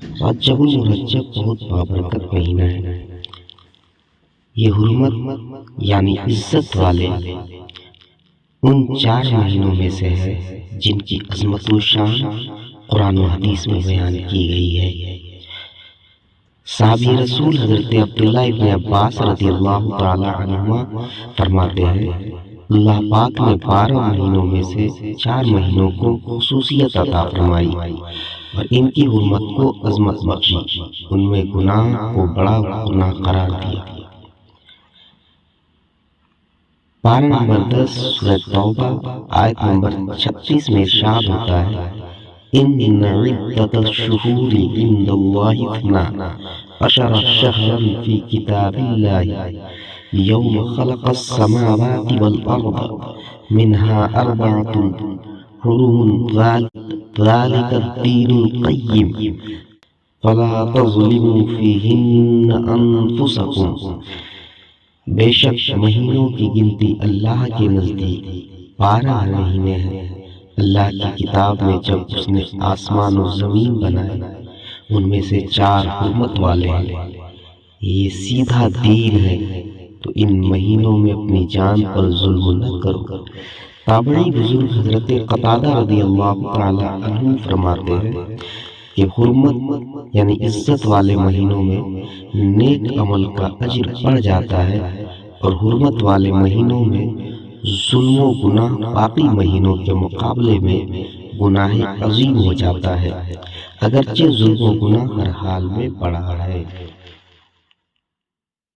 رجب المرجب بہت بابرکت مہینہ ہے۔ یہ حرمت یعنی عزت والے ان 4 مہینوں میں سے ہے جن کی عظمت و شان قرآن و حدیث میں بیان کی گئی ہے۔ صحابی رسول حضرت عبداللہ ابن عباس رضی اللہ تعالی عنہما فرماتے ہیں، اللہ پاک نے 12 مہینوں میں سے 4 مہینوں کو خصوصیت عطا فرمائی اور ان کی حرمت کو عظمت بخشی، ان میں گناہ کو بڑا گناہ قرار دیا۔ پارہ نمبر 10 سورہ توبہ آیت نمبر 36 میں ارشاد ہوتا ہے، ان عدت الشہور عند اللہ 12 شہرا فی کتاب اللہ یوم خلق السماوات والارض منها 4 حرم ذلك الدین القیم فلا تظلموا فیہن انفسکم۔ بے شک مہینوں کی گنتی اللہ کے نزدیک 12 مہینے ہیں۔ اللہ کی کتاب میں جب اس نے آسمان و زمین بنائے ان میں سے 4 حرمت والے ہیں، یہ سیدھا دین ہے، تو ان مہینوں میں اپنی جان پر ظلم نہ کرو۔ تابعی بزرگ حضرت قتادہ رضی اللہ تعالی عنہ فرماتے ہیں کہ حرمت یعنی عزت والے مہینوں میں نیک عمل کا اجر بڑھ جاتا ہے اور حرمت والے مہینوں میں ظلم و گناہ باقی مہینوں کے مقابلے میں گناہ عظیم ہو جاتا ہے، اگرچہ ظلم و گناہ ہر حال میں بڑا ہے۔